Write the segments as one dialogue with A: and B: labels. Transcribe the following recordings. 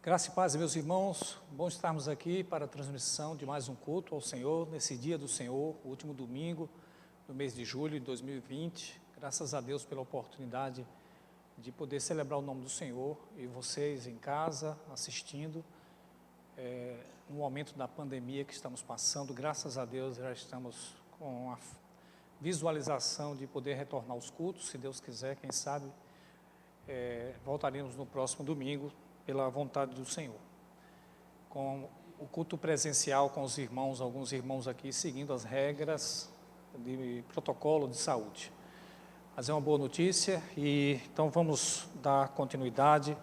A: Graça e paz, meus irmãos, bom estarmos aqui para a transmissão de mais um culto ao Senhor, nesse dia do Senhor, o último domingo do mês de julho de 2020. Graças a Deus pela oportunidade de poder celebrar o nome do Senhor e vocês em casa, assistindo, no momento da pandemia que estamos passando. Graças a Deus já estamos com a visualização de poder retornar aos cultos, se Deus quiser, quem sabe, voltaremos no próximo domingo, pela vontade do Senhor, com o culto presencial com os irmãos, alguns irmãos aqui seguindo as regras de protocolo de saúde. Mas é uma boa notícia e então vamos dar continuidade,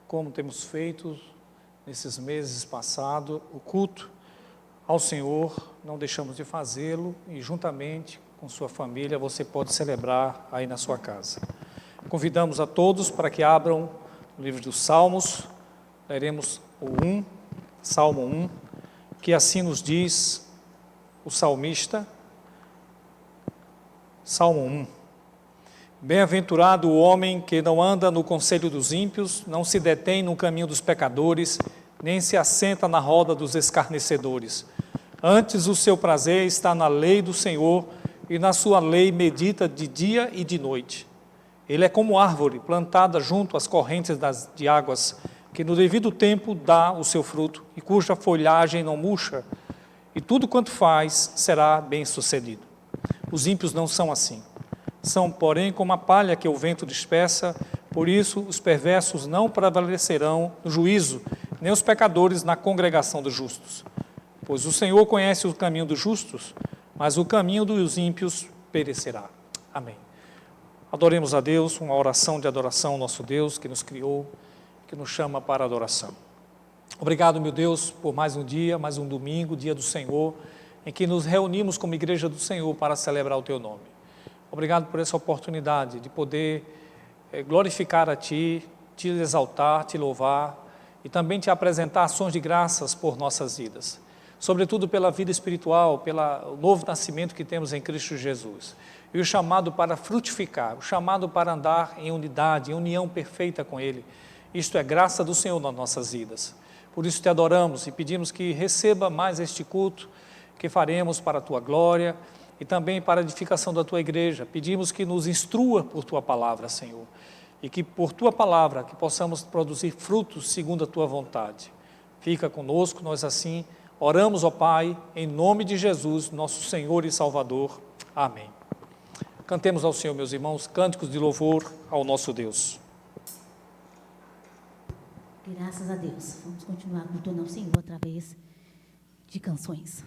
A: como temos feito nesses meses passados, o culto ao Senhor, não deixamos de fazê-lo e juntamente com sua família você pode celebrar aí na sua casa. Convidamos a todos para que abram o livro dos Salmos, leremos o Salmo 1, que assim nos diz o salmista, Salmo 1. Bem-aventurado o homem que não anda no conselho dos ímpios, não se detém no caminho dos pecadores, nem se assenta na roda dos escarnecedores. Antes o seu prazer está na lei do Senhor, e na sua lei medita de dia e de noite. Ele é como árvore plantada junto às correntes de águas, que no devido tempo dá o seu fruto, e cuja folhagem não murcha, e tudo quanto faz será bem-sucedido. Os ímpios não são assim. São, porém, como a palha que o vento dispersa, por isso os perversos não prevalecerão no juízo, nem os pecadores na congregação dos justos. Pois o Senhor conhece o caminho dos justos, mas o caminho dos ímpios perecerá. Amém. Adoremos a Deus, uma oração de adoração ao nosso Deus, que nos criou, que nos chama para a adoração. Obrigado, meu Deus, por mais um dia, mais um domingo, dia do Senhor, em que nos reunimos como igreja do Senhor para celebrar o Teu nome. Obrigado por essa oportunidade de poder glorificar a Ti, Te exaltar, Te louvar e também Te apresentar ações de graças por nossas vidas. Sobretudo pela vida espiritual, pelo novo nascimento que temos em Cristo Jesus. E o chamado para frutificar, o chamado para andar em unidade, em união perfeita com Ele. Isto é graça do Senhor nas nossas vidas. Por isso Te adoramos e pedimos que receba mais este culto que faremos para a Tua glória e também para a edificação da Tua igreja. Pedimos que nos instrua por Tua palavra, Senhor, e que por Tua palavra que possamos produzir frutos segundo a Tua vontade. Fica conosco, nós assim oramos, ó Pai, em nome de Jesus, nosso Senhor e Salvador. Amém. Cantemos ao Senhor, meus irmãos, cânticos de louvor ao nosso Deus.
B: Graças a Deus. Vamos continuar cultuando ao Senhor através de canções.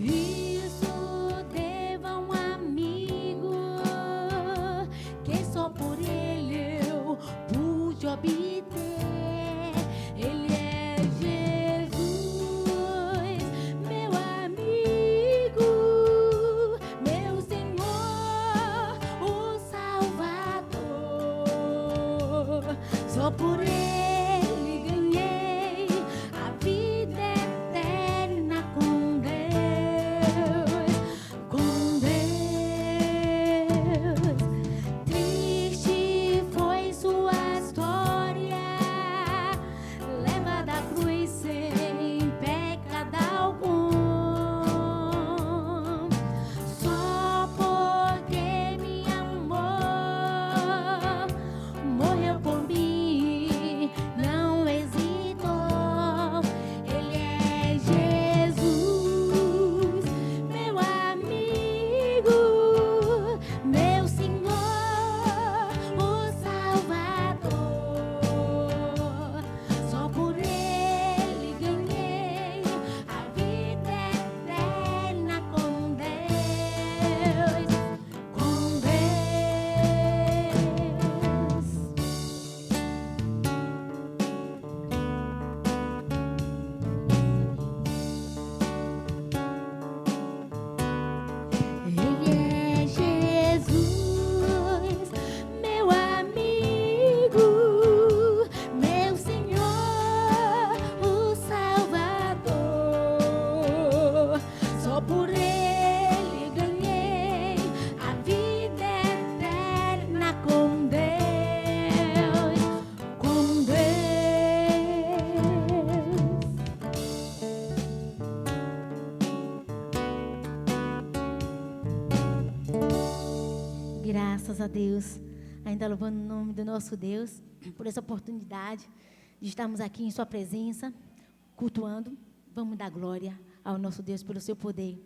C: Isso deva um amigo
B: graças a Deus, ainda louvando o nome do nosso Deus, por essa oportunidade de estarmos aqui em sua presença, cultuando. Vamos dar glória ao nosso Deus pelo seu poder.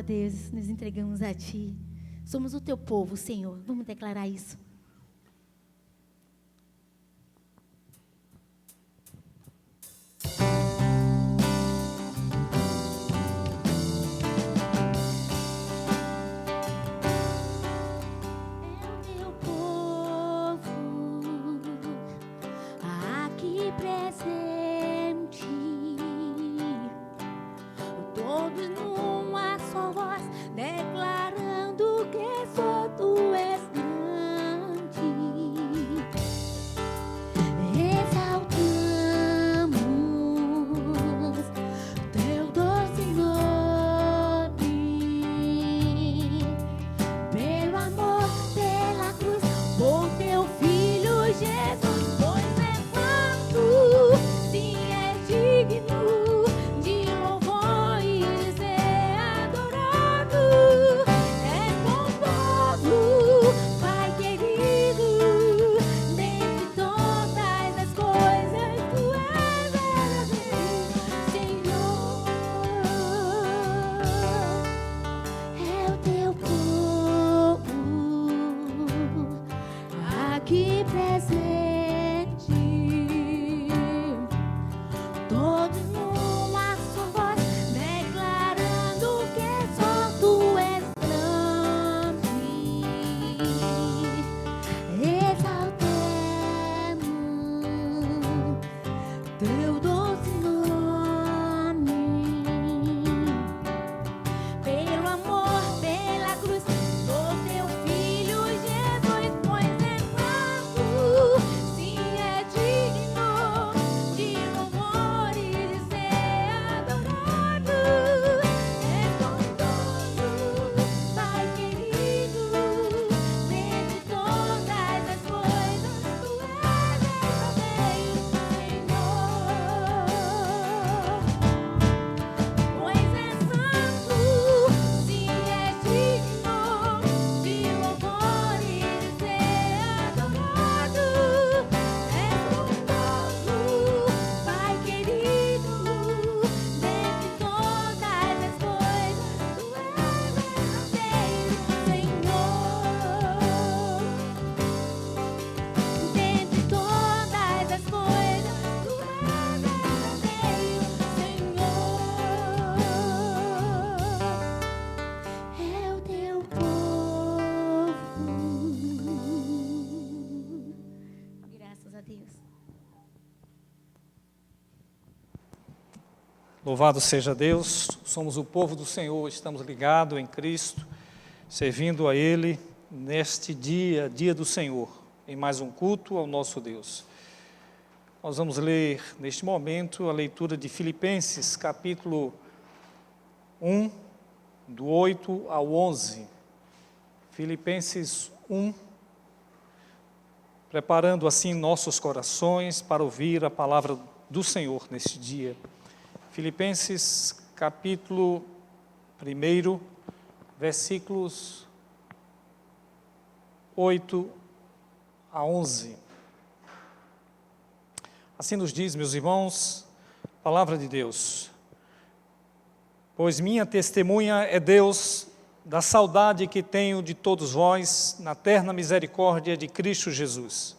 B: Deus, nos entregamos a Ti. Somos o Teu povo, Senhor. Vamos declarar isso. Jesus, pois levanto
A: Louvado seja Deus, somos o povo do Senhor, estamos ligados em Cristo, servindo a Ele neste dia, dia do Senhor, em mais um culto ao nosso Deus. Nós vamos ler neste momento a leitura de Filipenses, capítulo 1, do 8 ao 11. Filipenses 1, preparando assim nossos corações para ouvir a palavra do Senhor neste dia. Filipenses, capítulo 1, versículos 8 a 11. Assim nos diz, meus irmãos, palavra de Deus. Pois minha testemunha é Deus da saudade que tenho de todos vós na terna misericórdia de Cristo Jesus.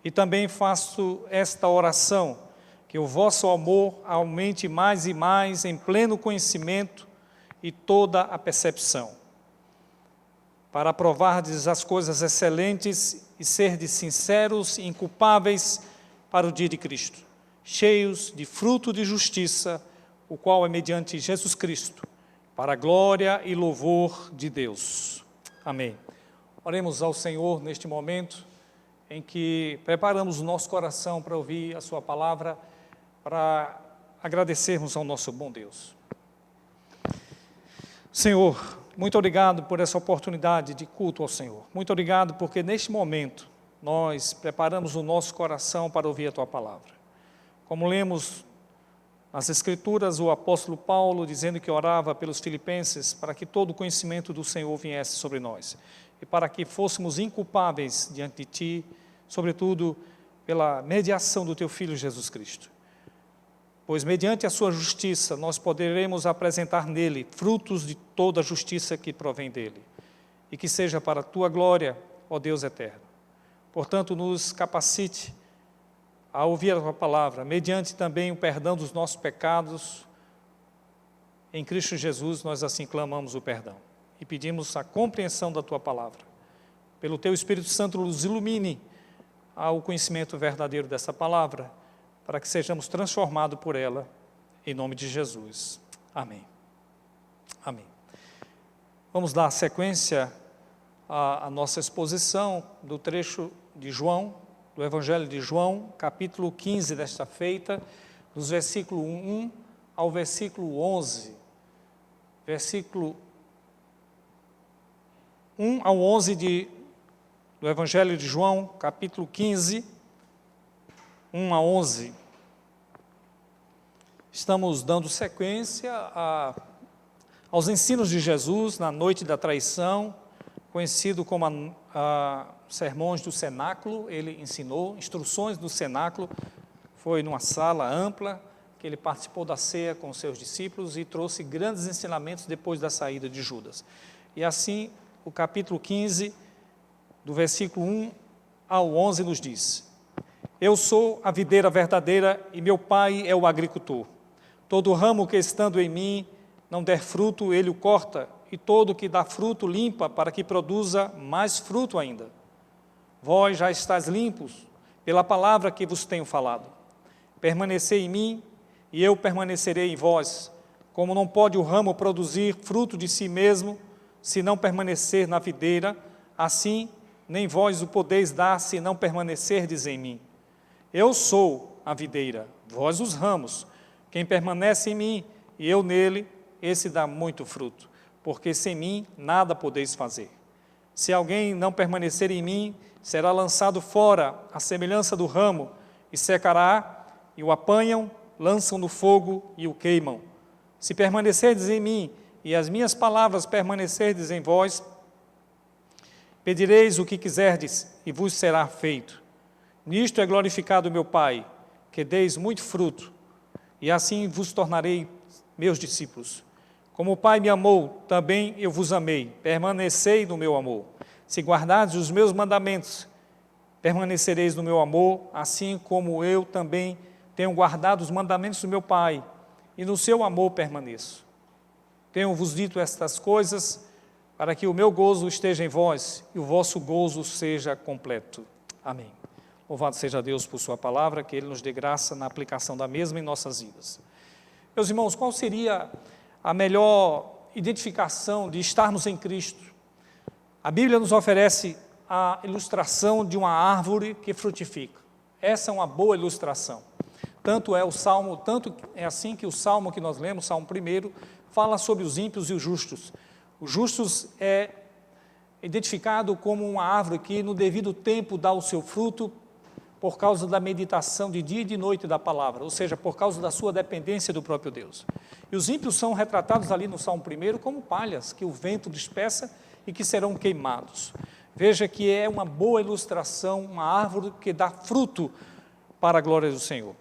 A: E também faço esta oração, que o vosso amor aumente mais e mais em pleno conhecimento e toda a percepção, para aprovardes as coisas excelentes e serdes sinceros e inculpáveis para o dia de Cristo, cheios de fruto de justiça, o qual é mediante Jesus Cristo, para a glória e louvor de Deus. Amém. Oremos ao Senhor neste momento em que preparamos o nosso coração para ouvir a sua palavra, para agradecermos ao nosso bom Deus. Senhor, muito obrigado por essa oportunidade de culto ao Senhor. Muito obrigado porque neste momento nós preparamos o nosso coração para ouvir a tua palavra. Como lemos nas Escrituras, o apóstolo Paulo dizendo que orava pelos filipenses para que todo o conhecimento do Senhor viesse sobre nós e para que fôssemos inculpáveis diante de ti, sobretudo pela mediação do teu Filho Jesus Cristo. Pois mediante a sua justiça nós poderemos apresentar nele frutos de toda a justiça que provém dele, e que seja para a tua glória, ó Deus eterno. Portanto, nos capacite a ouvir a tua palavra, mediante também o perdão dos nossos pecados. Em Cristo Jesus nós assim clamamos o perdão e pedimos a compreensão da tua palavra. Pelo teu Espírito Santo nos ilumine ao conhecimento verdadeiro dessa palavra, para que sejamos transformados por ela, em nome de Jesus. Amém. Amém. Vamos dar sequência à nossa exposição do trecho de João, do Evangelho de João, capítulo 15 desta feita, dos versículos 1 ao versículo 11. Versículo 1 ao 11 do Evangelho de João, capítulo 15, 1 a 11. Estamos dando sequência aos ensinos de Jesus na noite da traição, conhecido como sermões do cenáculo. Ele ensinou instruções do cenáculo, foi numa sala ampla, que ele participou da ceia com os seus discípulos e trouxe grandes ensinamentos depois da saída de Judas. E assim, o capítulo 15, do versículo 1 ao 11 nos diz: Eu sou a videira verdadeira e meu pai é o agricultor. Todo ramo que estando em mim não der fruto, ele o corta, e todo que dá fruto limpa, para que produza mais fruto ainda. Vós já estáis limpos pela palavra que vos tenho falado. Permanecei em mim, e eu permanecerei em vós. Como não pode o ramo produzir fruto de si mesmo, se não permanecer na videira, assim nem vós o podeis dar, se não permanecerdes em mim. Eu sou a videira, vós os ramos. Quem permanece em mim e eu nele, esse dá muito fruto, porque sem mim nada podeis fazer. Se alguém não permanecer em mim, será lançado fora à semelhança do ramo, e secará, e o apanham, lançam no fogo e o queimam. Se permanecerdes em mim, e as minhas palavras permanecerdes em vós, pedireis o que quiserdes, e vos será feito. Nisto é glorificado meu Pai, que deis muito fruto, e assim vos tornarei meus discípulos. Como o Pai me amou, também eu vos amei. Permanecei no meu amor. Se guardardes os meus mandamentos, permanecereis no meu amor, assim como eu também tenho guardado os mandamentos do meu Pai, e no seu amor permaneço. Tenho-vos dito estas coisas, para que o meu gozo esteja em vós, e o vosso gozo seja completo. Amém. Louvado seja Deus por sua palavra, que Ele nos dê graça na aplicação da mesma em nossas vidas. Meus irmãos, qual seria a melhor identificação de estarmos em Cristo? A Bíblia nos oferece a ilustração de uma árvore que frutifica. Essa é uma boa ilustração. Tanto é assim que o Salmo que nós lemos, Salmo 1, fala sobre os ímpios e os justos. Os justos é identificado como uma árvore que no devido tempo dá o seu fruto por causa da meditação de dia e de noite da palavra, ou seja, por causa da sua dependência do próprio Deus. E os ímpios são retratados ali no Salmo 1 como palhas que o vento dispersa e que serão queimados. Veja que é uma boa ilustração, uma árvore que dá fruto para a glória do Senhor.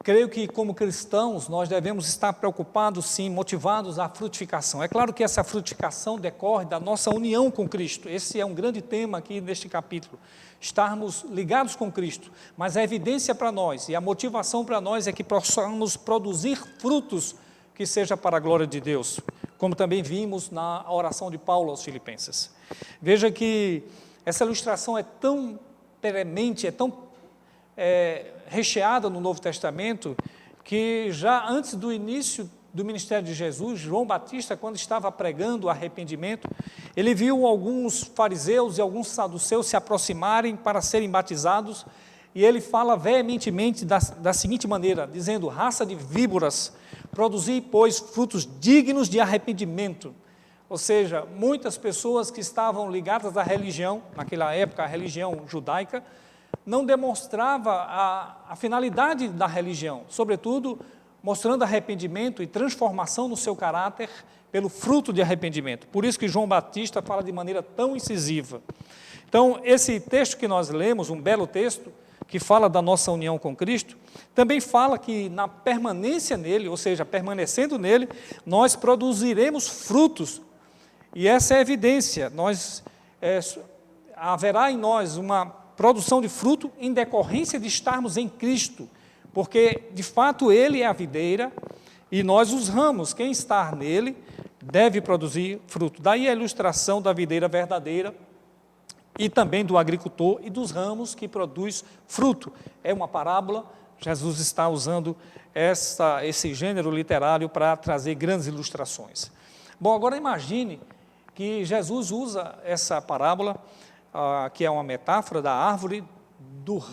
A: Creio que, como cristãos, nós devemos estar preocupados, sim, motivados à frutificação. É claro que essa frutificação decorre da nossa união com Cristo. Esse é um grande tema aqui neste capítulo. Estarmos ligados com Cristo. Mas a evidência para nós e a motivação para nós é que possamos produzir frutos que seja para a glória de Deus, como também vimos na oração de Paulo aos Filipenses. Veja que essa ilustração é tão premente, é tão recheada no Novo Testamento, que já antes do início do ministério de Jesus, João Batista, quando estava pregando o arrependimento, ele viu alguns fariseus e alguns saduceus se aproximarem para serem batizados, e ele fala veementemente da seguinte maneira, dizendo: raça de víboras, produzi, pois, frutos dignos de arrependimento. Ou seja, muitas pessoas que estavam ligadas à religião, naquela época a religião judaica, não demonstrava a finalidade da religião, sobretudo mostrando arrependimento e transformação no seu caráter pelo fruto de arrependimento. Por isso que João Batista fala de maneira tão incisiva. Então, esse texto que nós lemos, um belo texto, que fala da nossa união com Cristo, também fala que na permanência nele, ou seja, permanecendo nele, nós produziremos frutos. E essa é a evidência, haverá em nós uma produção de fruto em decorrência de estarmos em Cristo, porque de fato Ele é a videira e nós os ramos. Quem está nele deve produzir fruto. Daí a ilustração da videira verdadeira e também do agricultor e dos ramos que produz fruto. É uma parábola, Jesus está usando esse gênero literário para trazer grandes ilustrações. Bom, agora imagine que Jesus usa essa parábola, que é uma metáfora da árvore, dos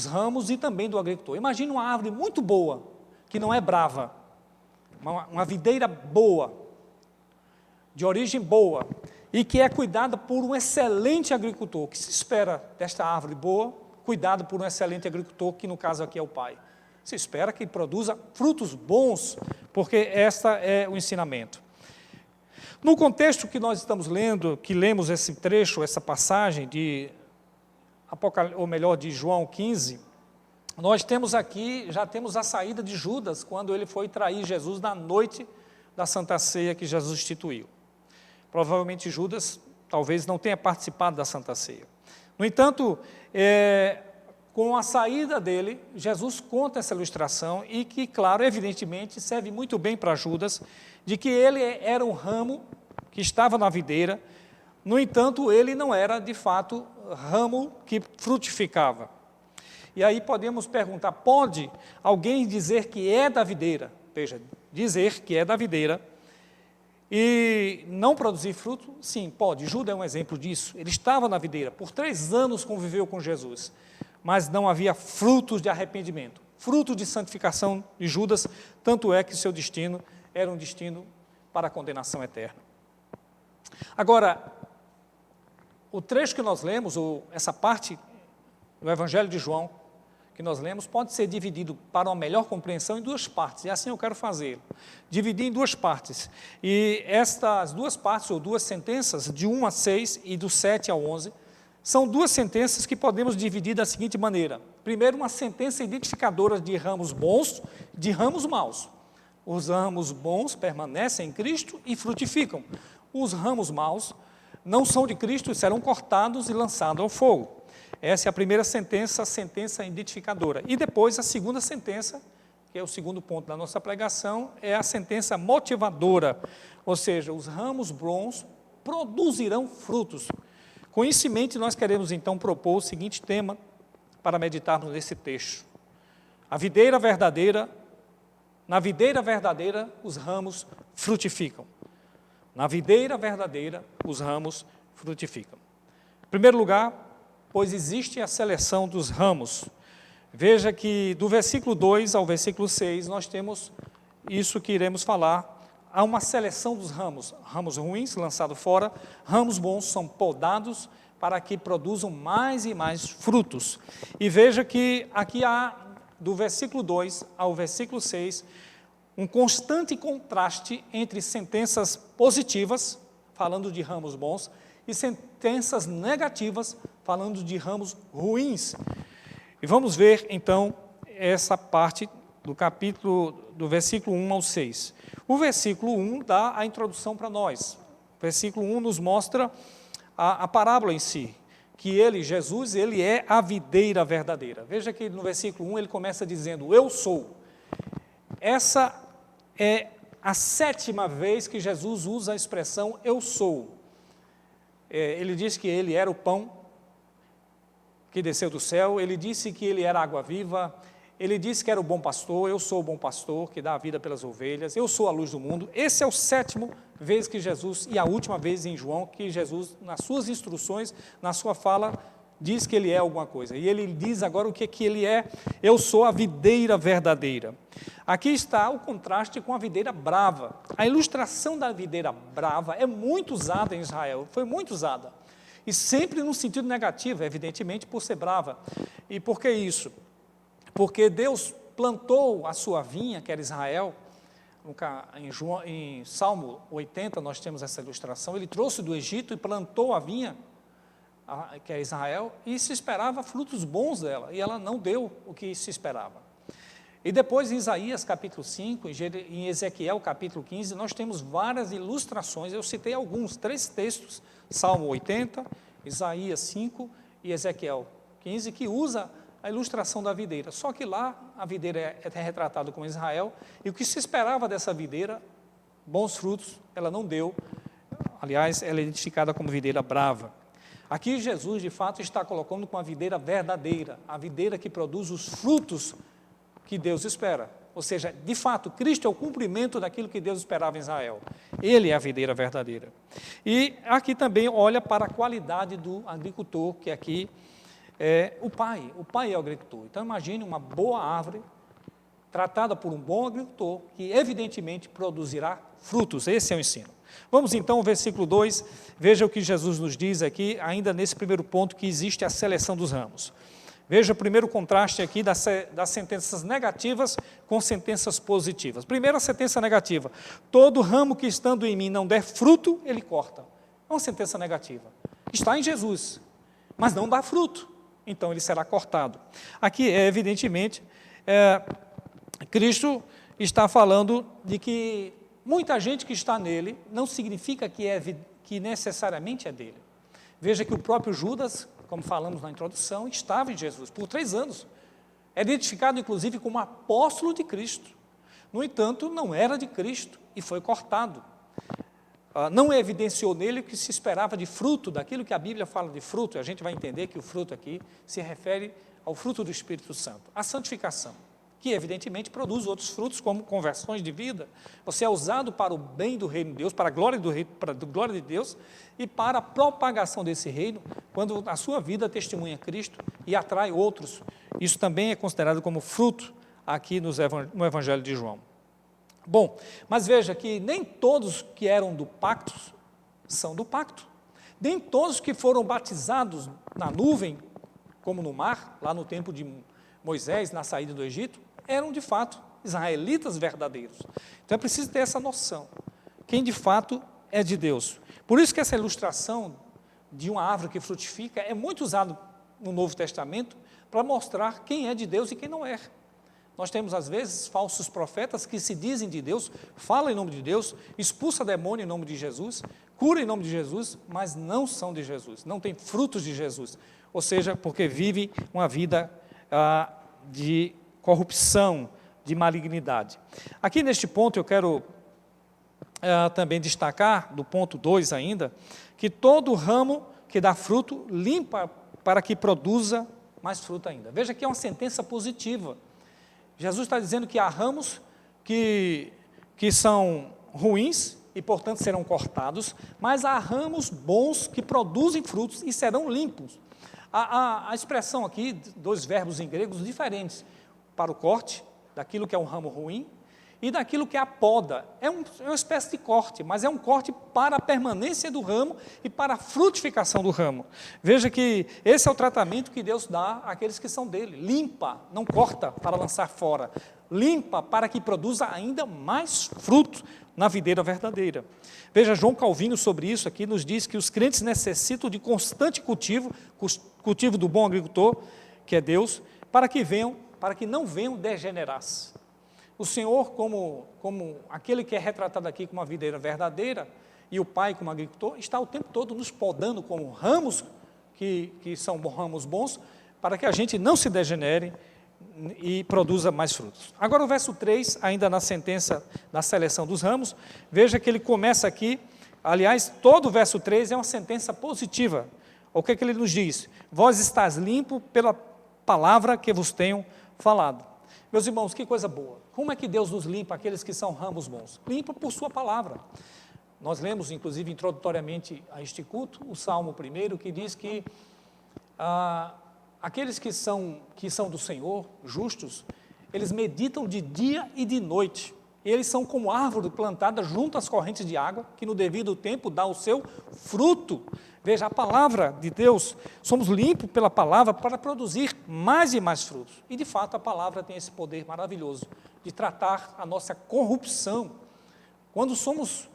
A: ramos e também do agricultor. Imagine uma árvore muito boa, que não é brava, uma videira boa, de origem boa, e que é cuidada por um excelente agricultor. O que se espera desta árvore boa, cuidada por um excelente agricultor, que no caso aqui é o Pai? Se espera que produza frutos bons, porque esta é o ensinamento. No contexto que nós estamos lendo, que lemos esse trecho, essa passagem de João 15, nós já temos a saída de Judas, quando ele foi trair Jesus na noite da Santa Ceia que Jesus instituiu. Provavelmente Judas talvez não tenha participado da Santa Ceia. No entanto, com a saída dele, Jesus conta essa ilustração e que, claro, evidentemente, serve muito bem para Judas, de que ele era um ramo que estava na videira, no entanto, ele não era, de fato, ramo que frutificava. E aí podemos perguntar, pode alguém dizer que é da videira, veja, dizer que é da videira, e não produzir fruto? Sim, pode. Judas é um exemplo disso. Ele estava na videira, por 3 anos conviveu com Jesus, mas não havia frutos de arrependimento, fruto de santificação de Judas, tanto é que seu destino era um destino para a condenação eterna. Agora, o trecho que nós lemos, essa parte do Evangelho de João, que nós lemos, pode ser dividido para uma melhor compreensão em 2 partes, e assim eu quero fazer, dividir em 2 partes, e estas 2 partes, ou 2 sentenças, de 1 a 6 e do 7 ao 11, são 2 sentenças que podemos dividir da seguinte maneira: primeiro, uma sentença identificadora de ramos bons, de ramos maus. Os ramos bons permanecem em Cristo e frutificam. Os ramos maus não são de Cristo e serão cortados e lançados ao fogo. Essa é a primeira sentença, a sentença identificadora. E depois a segunda sentença, que é o segundo ponto da nossa pregação, é a sentença motivadora. Ou seja, os ramos bons produzirão frutos. Com isso em mente, nós queremos então propor o seguinte tema para meditarmos nesse texto: a videira verdadeira Na videira verdadeira, os ramos frutificam. Na videira verdadeira, os ramos frutificam. Em primeiro lugar, pois existe a seleção dos ramos. Veja que do versículo 2 ao versículo 6, nós temos isso que iremos falar. Há uma seleção dos ramos. Ramos ruins, lançados fora. Ramos bons são podados para que produzam mais e mais frutos. E veja que aqui há, do versículo 2 ao versículo 6, um constante contraste entre sentenças positivas, falando de ramos bons, e sentenças negativas, falando de ramos ruins. E vamos ver, então, essa parte do capítulo, do versículo 1 ao 6. O versículo 1 dá a introdução para nós. O versículo 1 nos mostra a parábola em si, que ele, Jesus, ele é a videira verdadeira. Veja que no versículo 1 ele começa dizendo, eu sou. Essa é a 7ª vez que Jesus usa a expressão eu sou. Ele diz que ele era o pão que desceu do céu, ele disse que ele era a água viva, ele disse que era o bom pastor, eu sou o bom pastor que dá a vida pelas ovelhas, eu sou a luz do mundo. Esse é o 7º vez que Jesus, e a última vez em João, que Jesus, nas suas instruções, na sua fala, diz que ele é alguma coisa. E ele diz agora o que ele é, eu sou a videira verdadeira. Aqui está o contraste com a videira brava. A ilustração da videira brava é muito usada em Israel, foi muito usada. E sempre no sentido negativo, evidentemente, por ser brava. E por que isso? Porque Deus plantou a sua vinha, que era Israel. Em Salmo 80 nós temos essa ilustração. Ele trouxe do Egito e plantou a vinha, que é Israel, e se esperava frutos bons dela, e ela não deu o que se esperava. E depois em Isaías capítulo 5, em Ezequiel capítulo 15, nós temos várias ilustrações, eu citei alguns, 3 textos, Salmo 80, Isaías 5 e Ezequiel 15, que usa a ilustração da videira. Só que lá a videira é retratada como Israel, e o que se esperava dessa videira, bons frutos, ela não deu. Aliás, ela é identificada como videira brava. Aqui Jesus, de fato, está colocando com a videira verdadeira, a videira que produz os frutos que Deus espera. Ou seja, de fato, Cristo é o cumprimento daquilo que Deus esperava em Israel. Ele é a videira verdadeira. E aqui também olha para a qualidade do agricultor, que aqui é o pai. O pai é o agricultor. Então imagine uma boa árvore, tratada por um bom agricultor, que evidentemente produzirá frutos. Esse é o ensino. Vamos então ao versículo 2, veja o que Jesus nos diz aqui, ainda nesse primeiro ponto, que existe a seleção dos ramos. Veja o primeiro contraste aqui das sentenças negativas com sentenças positivas. Primeiro, a sentença negativa. Todo ramo que estando em mim não der fruto, ele corta. É uma sentença negativa. Está em Jesus, mas não dá fruto. Então, ele será cortado. Aqui, evidentemente, Cristo está falando de que muita gente que está nele não significa que necessariamente é dele. Veja que o próprio Judas, como falamos na introdução, estava em Jesus por 3 anos. Era identificado, inclusive, como apóstolo de Cristo. No entanto, não era de Cristo e foi cortado. Não evidenciou nele o que se esperava de fruto, daquilo que a Bíblia fala de fruto. A gente vai entender que o fruto aqui se refere ao fruto do Espírito Santo, a santificação, que evidentemente produz outros frutos, como conversões de vida. Você é usado para o bem do reino de Deus, para a glória glória de Deus e para a propagação desse reino, quando a sua vida testemunha Cristo e atrai outros. Isso também é considerado como fruto aqui no Evangelho de João. Bom, mas veja que nem todos que eram do pacto são do pacto. Nem todos que foram batizados na nuvem, como no mar, lá no tempo de Moisés, na saída do Egito, eram de fato israelitas verdadeiros. Então é preciso ter essa noção. Quem de fato é de Deus. Por isso que essa ilustração de uma árvore que frutifica é muito usada no Novo Testamento para mostrar quem é de Deus e quem não é. Nós temos, às vezes, falsos profetas que se dizem de Deus, falam em nome de Deus, expulsam demônio em nome de Jesus, curam em nome de Jesus, mas não são de Jesus, não têm frutos de Jesus. Ou seja, porque vivem uma vida de corrupção, de malignidade. Aqui neste ponto eu quero também destacar, do ponto 2 ainda, que todo ramo que dá fruto, limpa para que produza mais fruto ainda. Veja que é uma sentença positiva. Jesus está dizendo que há ramos que são ruins e, portanto, serão cortados, mas há ramos bons que produzem frutos e serão limpos. A expressão aqui, dois verbos em gregos diferentes, para o corte, daquilo que é um ramo ruim, e daquilo que é a poda. É uma espécie de corte, mas é um corte para a permanência do ramo e para a frutificação do ramo. Veja que esse é o tratamento que Deus dá àqueles que são dele. Limpa, não corta para lançar fora. Limpa para que produza ainda mais fruto na videira verdadeira. Veja, João Calvino sobre isso aqui nos diz que os crentes necessitam de constante cultivo do bom agricultor, que é Deus, para que não venham degenerar-se. O Senhor, como aquele que é retratado aqui como uma videira verdadeira, e o Pai como agricultor, está o tempo todo nos podando como ramos, que são ramos bons, para que a gente não se degenere e produza mais frutos. Agora o verso 3, ainda na sentença da seleção dos ramos, veja que ele começa aqui, aliás, todo o verso 3 é uma sentença positiva. O que ele nos diz? Vós estás limpo pela palavra que vos tenho falado. Meus irmãos, que coisa boa. Como é que Deus nos limpa aqueles que são ramos bons? Limpa por sua palavra. Nós lemos, inclusive, introdutoriamente a este culto, o Salmo 1, que diz que aqueles que são do Senhor, justos, eles meditam de dia e de noite. Eles são como árvore plantada junto às correntes de água, que no devido tempo dá o seu fruto. Veja, a palavra de Deus, somos limpos pela palavra para produzir mais e mais frutos. E, de fato, a palavra tem esse poder maravilhoso de tratar a nossa corrupção. Quando somos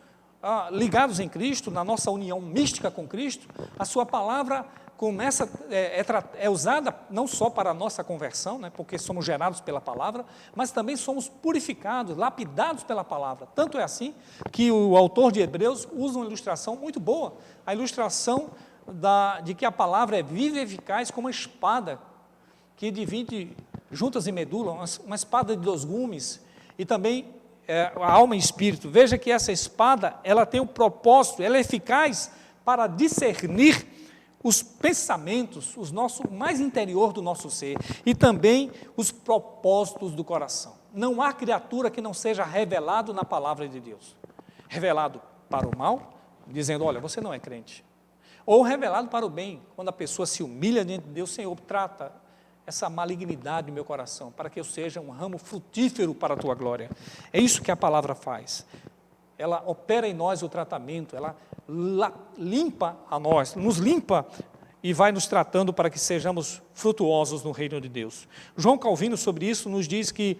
A: ligados em Cristo, na nossa união mística com Cristo, a sua palavra começa, é usada não só para a nossa conversão, né, porque somos gerados pela palavra, mas também somos purificados, lapidados pela palavra. Tanto é assim que o autor de Hebreus usa uma ilustração muito boa, a ilustração de que a palavra é viva e eficaz como uma espada, que divide juntas e medula, uma espada de 2 gumes, e também a alma e espírito. Veja que essa espada, ela tem um propósito, ela é eficaz para discernir os pensamentos, o mais interior do nosso ser, e também os propósitos do coração. Não há criatura que não seja revelado na palavra de Deus. Revelado para o mal, dizendo, olha, você não é crente. Ou revelado para o bem, quando a pessoa se humilha diante de Deus, Senhor, trata essa malignidade no meu coração, para que eu seja um ramo frutífero para a tua glória. É isso que a palavra faz. Ela opera em nós o tratamento, ela limpa a nós, nos limpa e vai nos tratando para que sejamos frutuosos no reino de Deus. João Calvino, sobre isso, nos diz que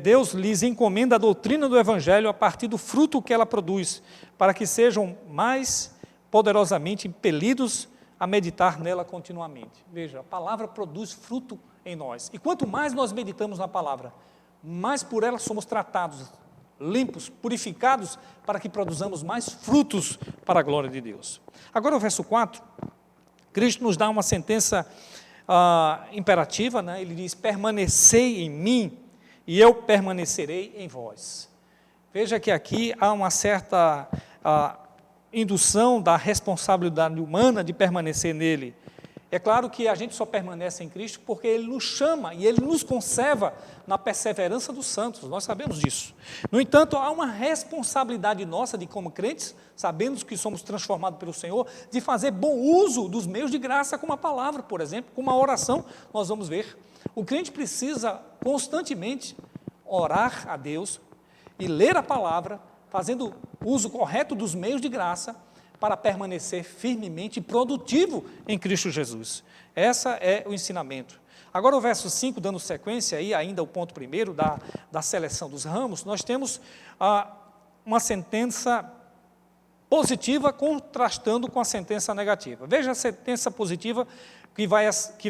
A: Deus lhes encomenda a doutrina do Evangelho a partir do fruto que ela produz, para que sejam mais poderosamente impelidos a meditar nela continuamente. Veja, a palavra produz fruto em nós, e quanto mais nós meditamos na palavra, mais por ela somos tratados, limpos, purificados, para que produzamos mais frutos para a glória de Deus. Agora o verso 4, Cristo nos dá uma sentença imperativa, né? Ele diz, permanecei em mim, e eu permanecerei em vós. Veja que aqui há uma certa indução da responsabilidade humana de permanecer nele. É claro que a gente só permanece em Cristo porque Ele nos chama e Ele nos conserva na perseverança dos santos, nós sabemos disso. No entanto, há uma responsabilidade nossa de como crentes, sabendo que somos transformados pelo Senhor, de fazer bom uso dos meios de graça, como a palavra, por exemplo, como a oração, nós vamos ver. O crente precisa constantemente orar a Deus e ler a palavra, fazendo uso correto dos meios de graça, para permanecer firmemente produtivo em Cristo Jesus. Esse é o ensinamento. Agora o verso 5, dando sequência, aí ainda o ponto primeiro da seleção dos ramos, nós temos uma sentença positiva contrastando com a sentença negativa. Veja a sentença positiva que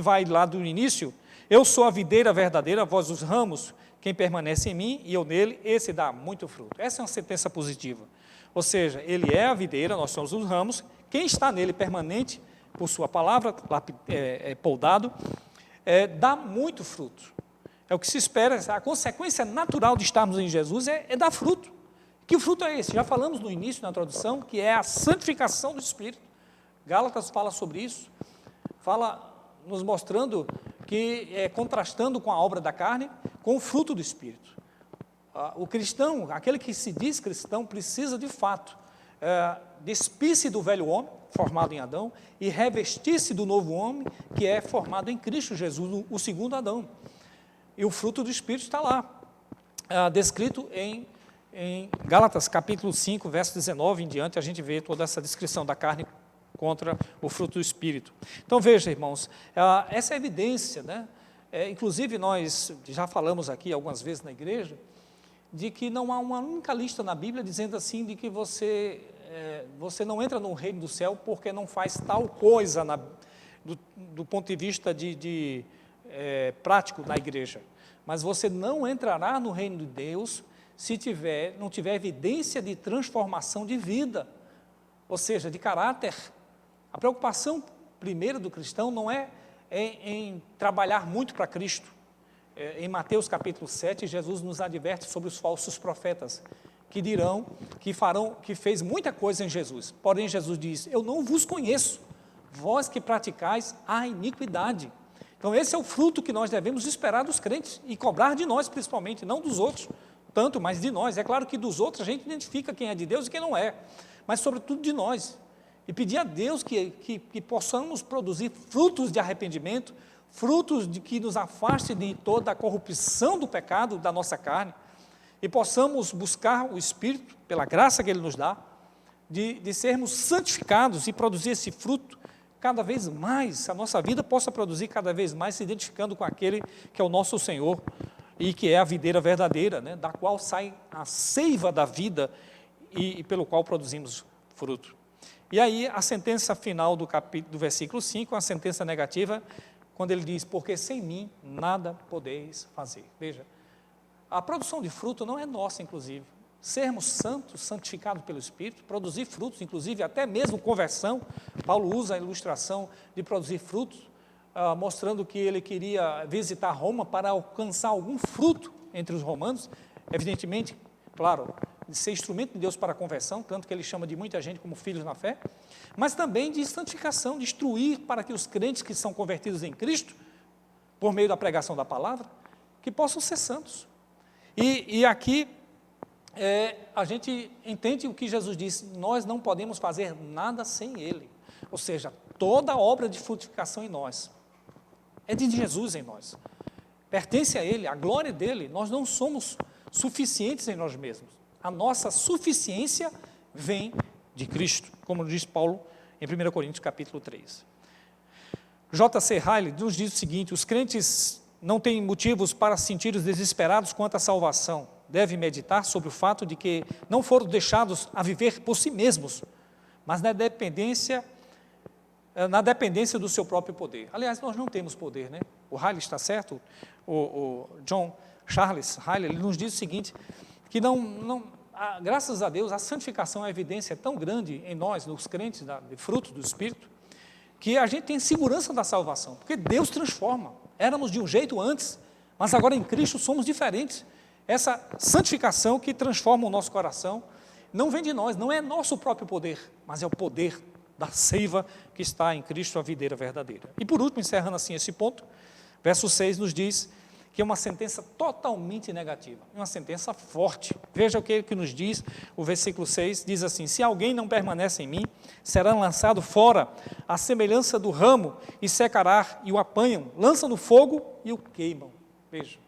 A: vai lá do início, eu sou a videira verdadeira, vós os ramos, quem permanece em mim e eu nele, esse dá muito fruto. Essa é uma sentença positiva. Ou seja, ele é a videira, nós somos os ramos, quem está nele permanente, por sua palavra, poldado, dá muito fruto. É o que se espera, a consequência natural de estarmos em Jesus é dar fruto. Que fruto é esse? Já falamos no início, na introdução, que é a santificação do Espírito. Gálatas fala sobre isso, fala nos mostrando que, contrastando com a obra da carne, com o fruto do Espírito. O cristão, aquele que se diz cristão, precisa de fato despir-se do velho homem, formado em Adão, e revestir-se do novo homem, que é formado em Cristo Jesus, o segundo Adão. E o fruto do Espírito está lá, descrito em Gálatas, capítulo 5, verso 19 em diante, a gente vê toda essa descrição da carne contra o fruto do Espírito. Então, veja, irmãos, essa é a evidência, né? Inclusive, nós já falamos aqui algumas vezes na igreja, de que não há uma única lista na Bíblia dizendo assim, de que você não entra no reino do céu porque não faz tal coisa do ponto de vista prático na igreja. Mas você não entrará no reino de Deus se não tiver evidência de transformação de vida, ou seja, de caráter. A preocupação primeira do cristão não é em trabalhar muito para Cristo. Em Mateus capítulo 7, Jesus nos adverte sobre os falsos profetas, que dirão, que fez muita coisa em Jesus. Porém, Jesus diz, eu não vos conheço, vós que praticais a iniquidade. Então, esse é o fruto que nós devemos esperar dos crentes e cobrar de nós, principalmente, não dos outros, tanto, mas de nós. É claro que dos outros a gente identifica quem é de Deus e quem não é, mas sobretudo de nós. E pedir a Deus que possamos produzir frutos de arrependimento, frutos que nos afaste de toda a corrupção do pecado da nossa carne, e possamos buscar o Espírito, pela graça que Ele nos dá, de sermos santificados e produzir esse fruto cada vez mais, a nossa vida possa produzir cada vez mais, se identificando com aquele que é o nosso Senhor, e que é a videira verdadeira, né, da qual sai a seiva da vida, e pelo qual produzimos fruto. E aí, a sentença final do versículo 5, a sentença negativa, quando ele diz, porque sem mim nada podeis fazer. Veja, a produção de fruto não é nossa, inclusive. Sermos santos, santificados pelo Espírito, produzir frutos, inclusive até mesmo conversão. Paulo usa a ilustração de produzir frutos, mostrando que ele queria visitar Roma para alcançar algum fruto entre os romanos, evidentemente, claro, de ser instrumento de Deus para a conversão, tanto que ele chama de muita gente como filhos na fé, mas também de santificação, de instruir para que os crentes que são convertidos em Cristo, por meio da pregação da palavra, que possam ser santos. E aqui a gente entende o que Jesus disse, nós não podemos fazer nada sem Ele, ou seja, toda a obra de frutificação em nós, é de Jesus em nós, pertence a Ele, a glória dEle, nós não somos suficientes em nós mesmos, a nossa suficiência vem de Cristo, como diz Paulo em 1 Coríntios capítulo 3. J.C. Ryle nos diz o seguinte, os crentes não têm motivos para se sentir desesperados quanto à salvação, devem meditar sobre o fato de que não foram deixados a viver por si mesmos, mas na dependência do seu próprio poder. Aliás, nós não temos poder, né? O Ryle está certo, o John Charles Ryle, ele nos diz o seguinte, que graças a Deus, a santificação, a evidência é tão grande em nós, nos crentes, de fruto do Espírito, que a gente tem segurança da salvação, porque Deus transforma. Éramos de um jeito antes, mas agora em Cristo somos diferentes. Essa santificação que transforma o nosso coração, não vem de nós, não é nosso próprio poder, mas é o poder da seiva que está em Cristo, a videira verdadeira. E por último, encerrando assim esse ponto, verso 6 nos diz que é uma sentença totalmente negativa, uma sentença forte. Veja o que nos diz, o versículo 6, diz assim, se alguém não permanece em mim, será lançado fora, à semelhança do ramo, e secará, e o apanham, lançam no fogo e o queimam. Veja,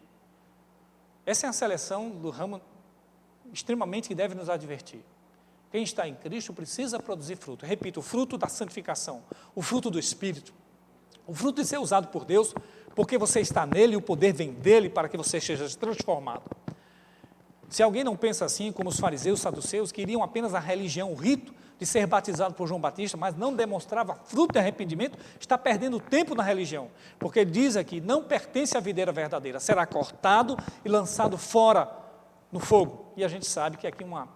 A: essa é a seleção do ramo extremamente que deve nos advertir. Quem está em Cristo precisa produzir fruto. Repito, o fruto da santificação, o fruto do Espírito, o fruto de ser usado por Deus, porque você está nele e o poder vem dele para que você seja transformado. Se alguém não pensa assim, como os fariseus, saduceus, que iriam apenas à religião, o rito de ser batizado por João Batista, mas não demonstrava fruto de arrependimento, está perdendo tempo na religião, porque ele diz aqui, não pertence à videira verdadeira, será cortado e lançado fora no fogo. E a gente sabe que aqui uma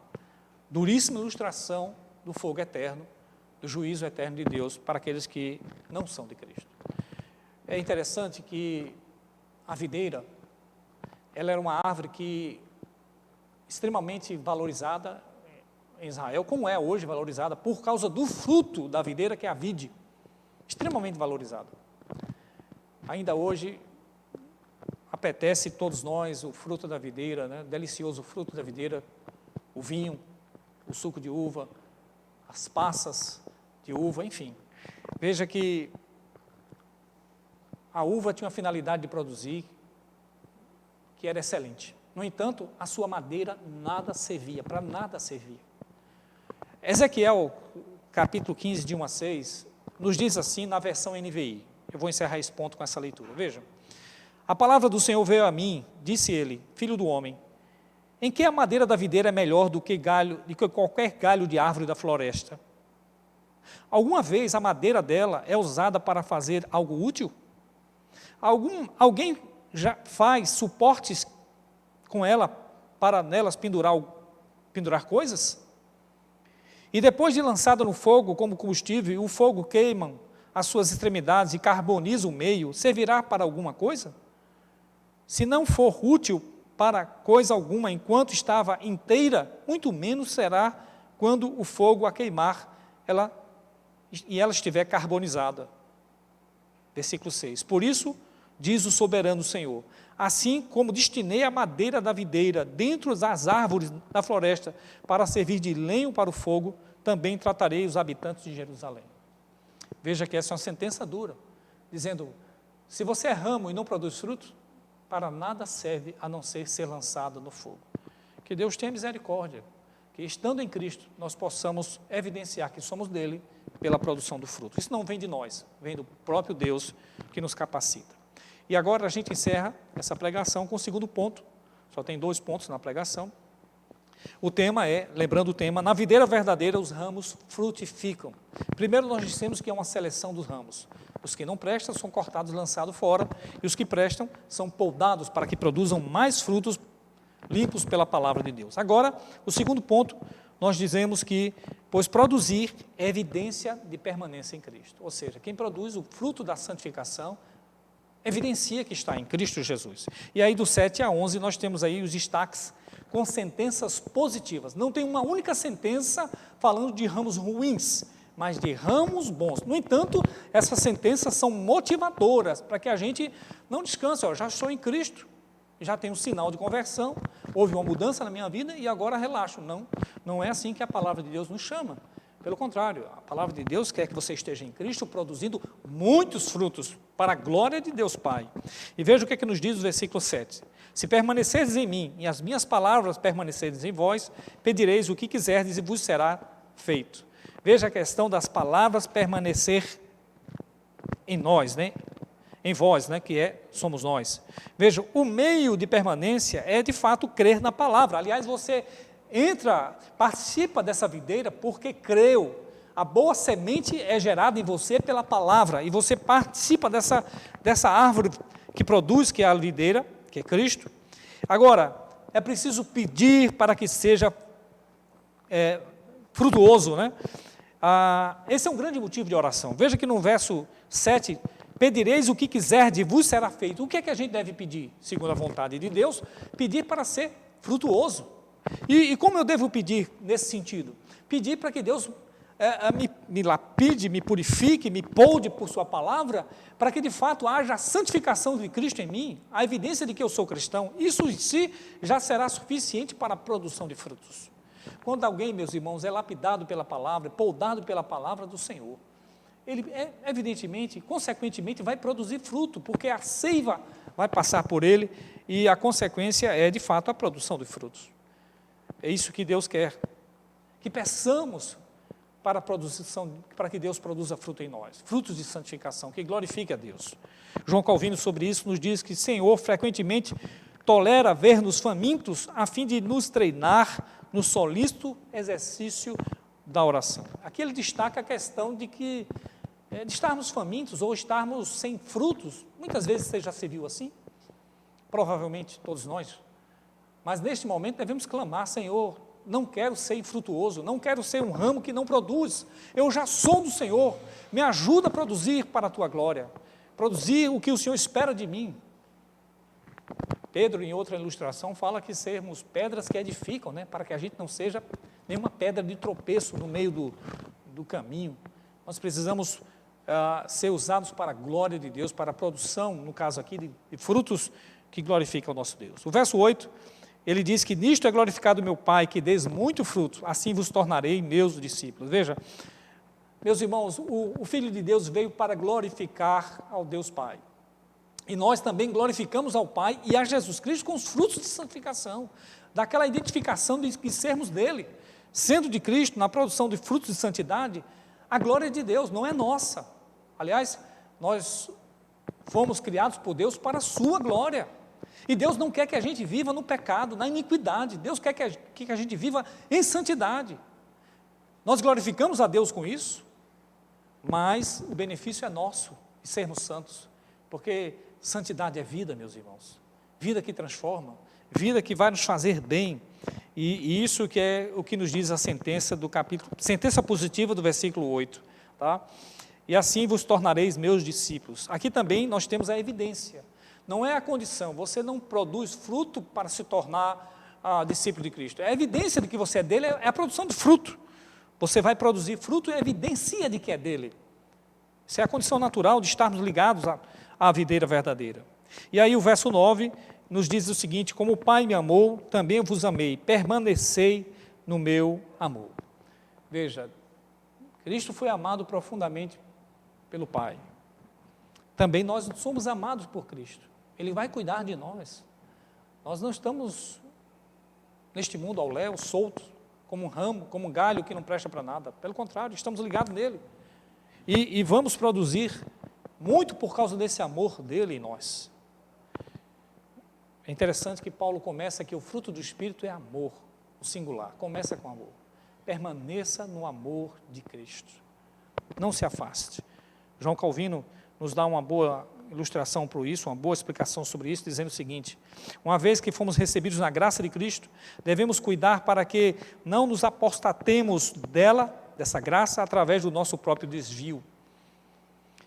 A: duríssima ilustração do fogo eterno, do juízo eterno de Deus para aqueles que não são de Cristo. É interessante que a videira, ela era uma árvore que extremamente valorizada em Israel, como é hoje valorizada, por causa do fruto da videira, que é a vide, extremamente valorizada. Ainda hoje, apetece todos nós o fruto da videira, né? Delicioso fruto da videira, o vinho, o suco de uva, as passas de uva, enfim. Veja que a uva tinha uma finalidade de produzir, que era excelente. No entanto, a sua madeira nada servia, para nada servia. Ezequiel, capítulo 15, de 1 a 6, nos diz assim na versão NVI. Eu vou encerrar esse ponto com essa leitura. Veja. A palavra do Senhor veio a mim, disse ele, filho do homem, em que a madeira da videira é melhor do que qualquer galho de árvore da floresta? Alguma vez a madeira dela é usada para fazer algo útil? Alguém já faz suportes com ela para nelas pendurar coisas? E depois de lançada no fogo como combustível, o fogo queima as suas extremidades e carboniza o meio, servirá para alguma coisa? Se não for útil para coisa alguma enquanto estava inteira, muito menos será quando o fogo a queimar ela estiver carbonizada. Versículo 6. Por isso, diz o soberano Senhor, assim como destinei a madeira da videira dentro das árvores da floresta para servir de lenho para o fogo, também tratarei os habitantes de Jerusalém. Veja que essa é uma sentença dura, dizendo, se você é ramo e não produz frutos, para nada serve a não ser lançado no fogo. Que Deus tenha misericórdia, que estando em Cristo, nós possamos evidenciar que somos dele pela produção do fruto. Isso não vem de nós, vem do próprio Deus que nos capacita. E agora a gente encerra essa pregação com o segundo ponto, só tem 2 pontos na pregação. O tema é, lembrando o tema, na videira verdadeira os ramos frutificam. Primeiro nós dissemos que é uma seleção dos ramos. Os que não prestam são cortados e lançados fora, e os que prestam são podados para que produzam mais frutos limpos pela palavra de Deus. Agora, o segundo ponto, nós dizemos que, pois produzir é evidência de permanência em Cristo. Ou seja, quem produz o fruto da santificação, evidencia que está em Cristo Jesus. E aí do 7 a 11 nós temos aí os destaques com sentenças positivas. Não tem uma única sentença falando de ramos ruins, mas de ramos bons. No entanto, essas sentenças são motivadoras para que a gente não descanse. Já estou em Cristo, já tenho um sinal de conversão, houve uma mudança na minha vida e agora relaxo. Não é assim que a palavra de Deus nos chama. Pelo contrário, a palavra de Deus quer que você esteja em Cristo produzindo muitos frutos para a glória de Deus Pai. E veja o que nos diz o versículo 7. Se permanecerdes em mim e as minhas palavras permanecerdes em vós, pedireis o que quiserdes e vos será feito. Veja a questão das palavras permanecer em nós, né? Em vós, né? Somos nós. Veja, o meio de permanência é de fato crer na palavra. Aliás, você participa dessa videira porque creu. A boa semente é gerada em você pela palavra, e você participa dessa árvore que produz, que é a videira, que é Cristo. Agora, é preciso pedir para que seja frutuoso, né? Esse é um grande motivo de oração. Veja que no verso 7, pedireis o que quiserdes e vos será feito. O que é que a gente deve pedir, segundo a vontade de Deus? Pedir para ser frutuoso. E como eu devo pedir nesse sentido? Pedir para que Deus me lapide, me purifique, me polde por sua palavra, para que de fato haja a santificação de Cristo em mim, a evidência de que eu sou cristão. Isso em si já será suficiente para a produção de frutos. Quando alguém, meus irmãos, é lapidado pela palavra, poldado pela palavra do Senhor, ele evidentemente, consequentemente, vai produzir fruto, porque a seiva vai passar por ele, e a consequência é de fato a produção de frutos. É isso que Deus quer, que peçamos para que Deus produza fruto em nós, frutos de santificação, que glorifique a Deus. João Calvino sobre isso nos diz que o Senhor frequentemente tolera ver-nos famintos a fim de nos treinar no solícito exercício da oração. Aqui ele destaca a questão de estarmos famintos ou estarmos sem frutos. Muitas vezes você já se viu assim, provavelmente todos nós, mas neste momento devemos clamar: Senhor, não quero ser infrutuoso, não quero ser um ramo que não produz, eu já sou do Senhor, me ajuda a produzir para a Tua glória, produzir o que o Senhor espera de mim. Pedro, em outra ilustração, fala que sermos pedras que edificam, né, para que a gente não seja nenhuma pedra de tropeço no meio do caminho. Nós precisamos ser usados para a glória de Deus, para a produção, no caso aqui, de frutos que glorifica o nosso Deus. O verso 8, ele diz que nisto é glorificado meu Pai, que deis muito fruto, assim vos tornarei meus discípulos. Veja, meus irmãos, o Filho de Deus veio para glorificar ao Deus Pai. E nós também glorificamos ao Pai e a Jesus Cristo com os frutos de santificação, daquela identificação de sermos dele. Sendo de Cristo, na produção de frutos de santidade, a glória de Deus não é nossa. Aliás, nós fomos criados por Deus para a sua glória. E Deus não quer que a gente viva no pecado, na iniquidade. Deus quer que a gente viva em santidade. Nós glorificamos a Deus com isso, mas o benefício é nosso, de sermos santos. Porque santidade é vida, meus irmãos. Vida que transforma, vida que vai nos fazer bem. E isso que é o que nos diz a sentença do capítulo, sentença positiva do versículo 8. Tá? E assim vos tornareis meus discípulos. Aqui também nós temos a evidência. Não é a condição, você não produz fruto para se tornar discípulo de Cristo. A evidência de que você é dele é a produção de fruto. Você vai produzir fruto e evidencia de que é dele. Isso é a condição natural de estarmos ligados à videira verdadeira. E aí o verso 9 nos diz o seguinte: como o Pai me amou, também eu vos amei, permanecei no meu amor. Veja, Cristo foi amado profundamente pelo Pai. Também nós somos amados por Cristo. Ele vai cuidar de nós. Nós não estamos neste mundo ao léu, soltos, como um ramo, como um galho que não presta para nada. Pelo contrário, estamos ligados nele. E vamos produzir muito por causa desse amor dele em nós. É interessante que Paulo começa que o fruto do Espírito é amor, o singular. Começa com amor. Permaneça no amor de Cristo. Não se afaste. João Calvino nos dá uma boa ilustração para isso, uma boa explicação sobre isso, dizendo o seguinte: uma vez que fomos recebidos na graça de Cristo, devemos cuidar para que não nos apostatemos dessa graça, através do nosso próprio desvio.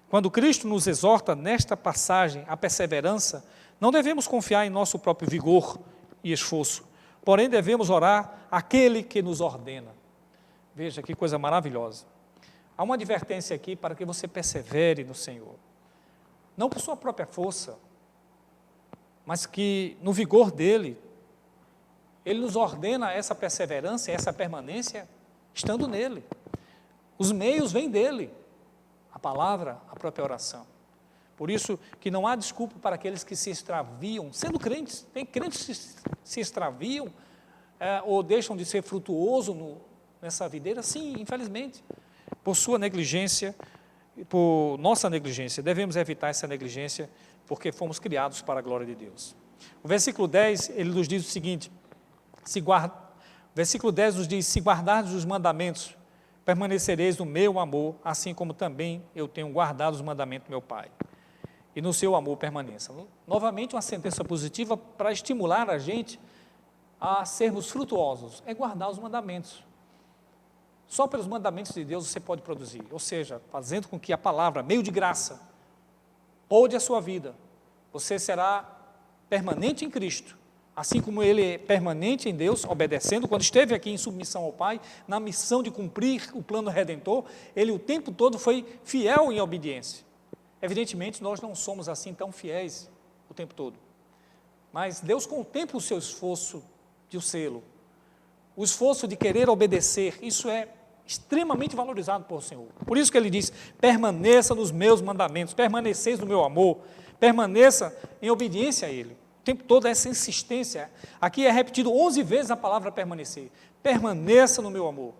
A: Quando Cristo nos exorta nesta passagem à perseverança, não devemos confiar em nosso próprio vigor e esforço, porém devemos orar àquele que nos ordena. Veja que coisa maravilhosa. Há uma advertência aqui para que você persevere no Senhor. Não por sua própria força, mas que no vigor dele, ele nos ordena essa perseverança, essa permanência, estando nele. Os meios vêm dele, a palavra, a própria oração. Por isso que não há desculpa para aqueles que se extraviam, sendo crentes. Tem crentes que se extraviam ou deixam de ser frutuoso nessa videira. Sim, infelizmente, por sua negligência, por nossa negligência. Devemos evitar essa negligência, porque fomos criados para a glória de Deus. O versículo 10, ele nos diz o seguinte: versículo 10 nos diz: se guardardes os mandamentos, permanecereis no meu amor, assim como também eu tenho guardado os mandamentos do meu Pai. E no seu amor permaneça. Novamente, uma sentença positiva para estimular a gente a sermos frutuosos, é guardar os mandamentos. Só pelos mandamentos de Deus você pode produzir, ou seja, fazendo com que a palavra, meio de graça, molde a sua vida. Você será permanente em Cristo, assim como ele é permanente em Deus, obedecendo. Quando esteve aqui em submissão ao Pai, na missão de cumprir o plano redentor, ele o tempo todo foi fiel em obediência. Evidentemente, nós não somos assim tão fiéis o tempo todo, mas Deus contempla o seu esforço de o sê-lo. O esforço de querer obedecer, isso é extremamente valorizado por Senhor. Por isso que ele diz: permaneça nos meus mandamentos, permaneceis no meu amor, permaneça em obediência a Ele. O tempo todo essa insistência. Aqui é repetido 11 vezes a palavra permanecer. Permaneça no meu amor.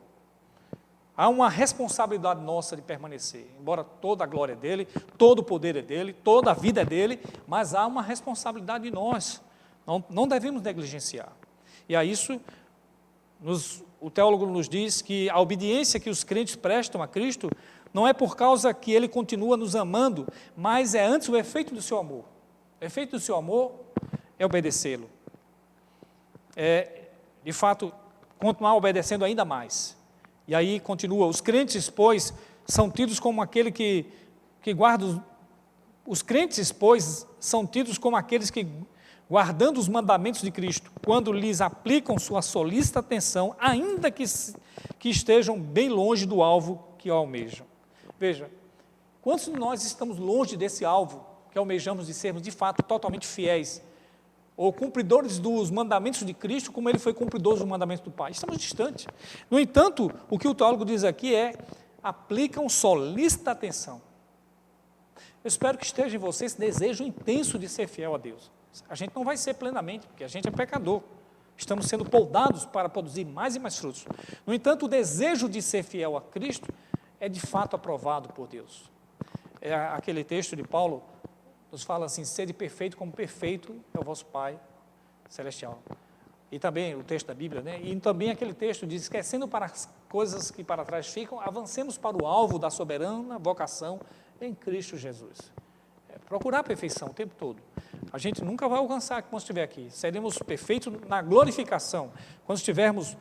A: Há uma responsabilidade nossa de permanecer, embora toda a glória é dele, todo o poder é dele, toda a vida é dele, mas há uma responsabilidade de nós, não devemos negligenciar. E a isso, o teólogo nos diz que a obediência que os crentes prestam a Cristo não é por causa que Ele continua nos amando, mas é antes o efeito do seu amor. O efeito do seu amor é obedecê-lo. De fato, continuar obedecendo ainda mais. E aí continua: os crentes, pois, são tidos como aquele que guarda. Os crentes, pois, são tidos como aqueles que, guardando os mandamentos de Cristo, quando lhes aplicam sua solícita atenção, ainda que estejam bem longe do alvo que almejam. Veja, quantos de nós estamos longe desse alvo que almejamos de sermos, de fato, totalmente fiéis ou cumpridores dos mandamentos de Cristo, como ele foi cumpridor dos mandamentos do Pai. Estamos distantes. No entanto, o que o teólogo diz aqui é: aplicam solícita atenção. Eu espero que esteja em você esse desejo intenso de ser fiel a Deus. A gente não vai ser plenamente, porque a gente é pecador. Estamos sendo poldados para produzir mais e mais frutos. No entanto, o desejo de ser fiel a Cristo é de fato aprovado por Deus. É aquele texto de Paulo, nos fala assim: sede perfeito como perfeito é o vosso Pai Celestial. E também o texto da Bíblia, né? E também aquele texto diz: esquecendo para as coisas que para trás ficam, avancemos para o alvo da soberana vocação em Cristo Jesus. Procurar a perfeição o tempo todo. A gente nunca vai alcançar quando estiver aqui. Seremos perfeitos na glorificação. Quando estivermos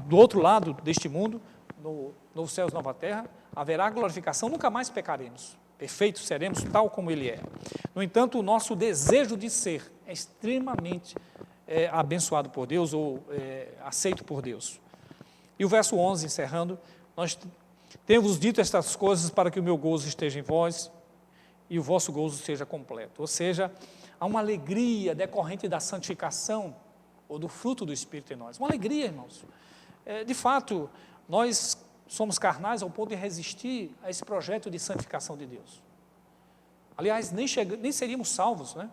A: do outro lado deste mundo, no novo céu e nova terra, haverá glorificação, nunca mais pecaremos. Perfeitos seremos tal como Ele é. No entanto, o nosso desejo de ser é extremamente abençoado por Deus, ou aceito por Deus. E o verso 11, encerrando: nós temos dito estas coisas para que o meu gozo esteja em vós e o vosso gozo seja completo. Ou seja, há uma alegria decorrente da santificação ou do fruto do Espírito em nós. Uma alegria, irmãos. De fato, nós somos carnais ao ponto de resistir a esse projeto de santificação de Deus. Aliás, nem seríamos salvos, né?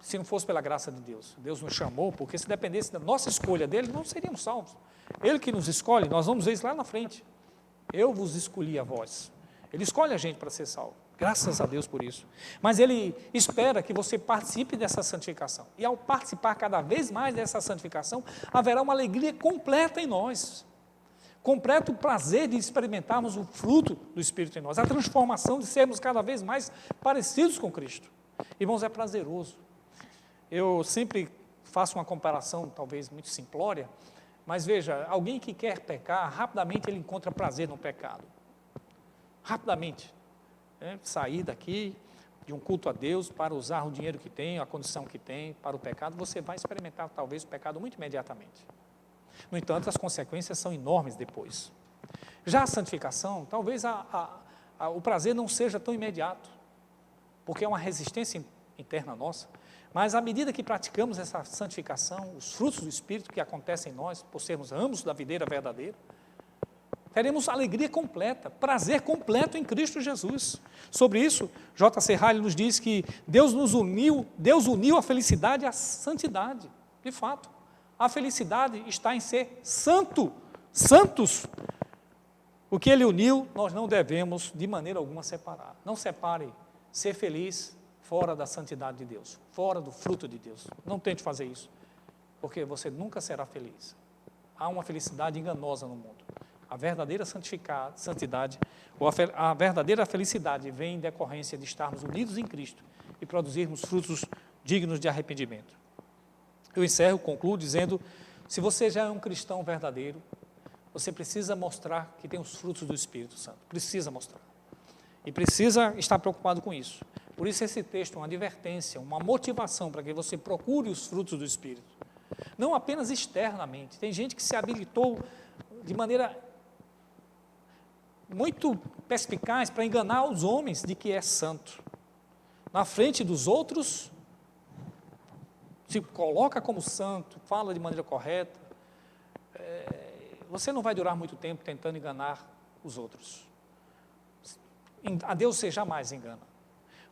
A: Se não fosse pela graça de Deus. Deus nos chamou, porque se dependesse da nossa escolha dele, não seríamos salvos. Ele que nos escolhe, nós vamos ver isso lá na frente. Eu vos escolhi a vós. Ele escolhe a gente para ser salvo. Graças a Deus por isso. Mas Ele espera que você participe dessa santificação. E ao participar cada vez mais dessa santificação, haverá uma alegria completa em nós. Completo prazer de experimentarmos o fruto do Espírito em nós. A transformação de sermos cada vez mais parecidos com Cristo. Irmãos, é prazeroso. Eu sempre faço uma comparação, talvez muito simplória, mas veja, alguém que quer pecar, rapidamente ele encontra prazer no pecado. Rapidamente. Sair daqui de um culto a Deus para usar o dinheiro que tem, a condição que tem para o pecado, você vai experimentar talvez o pecado muito imediatamente. No entanto, as consequências são enormes depois. Já a santificação, talvez o prazer não seja tão imediato, porque é uma resistência interna nossa, mas à medida que praticamos essa santificação, os frutos do Espírito que acontecem em nós, por sermos ramos da videira verdadeira, teremos alegria completa, prazer completo em Cristo Jesus. Sobre isso, J.C. Ryle nos diz que Deus uniu a felicidade à santidade. De fato, a felicidade está em ser santos. O que Ele uniu, nós não devemos de maneira alguma separar. Não separe ser feliz fora da santidade de Deus, fora do fruto de Deus. Não tente fazer isso, porque você nunca será feliz. Há uma felicidade enganosa no mundo. A verdadeira santidade, ou a verdadeira felicidade vem em decorrência de estarmos unidos em Cristo e produzirmos frutos dignos de arrependimento. Eu concluo dizendo: se você já é um cristão verdadeiro, você precisa mostrar que tem os frutos do Espírito Santo. Precisa mostrar. E precisa estar preocupado com isso. Por isso esse texto é uma advertência, uma motivação para que você procure os frutos do Espírito. Não apenas externamente. Tem gente que se habilitou de maneira muito perspicaz para enganar os homens de que é santo. Na frente dos outros, se coloca como santo, fala de maneira correta. Você não vai durar muito tempo tentando enganar os outros. A Deus você jamais engana.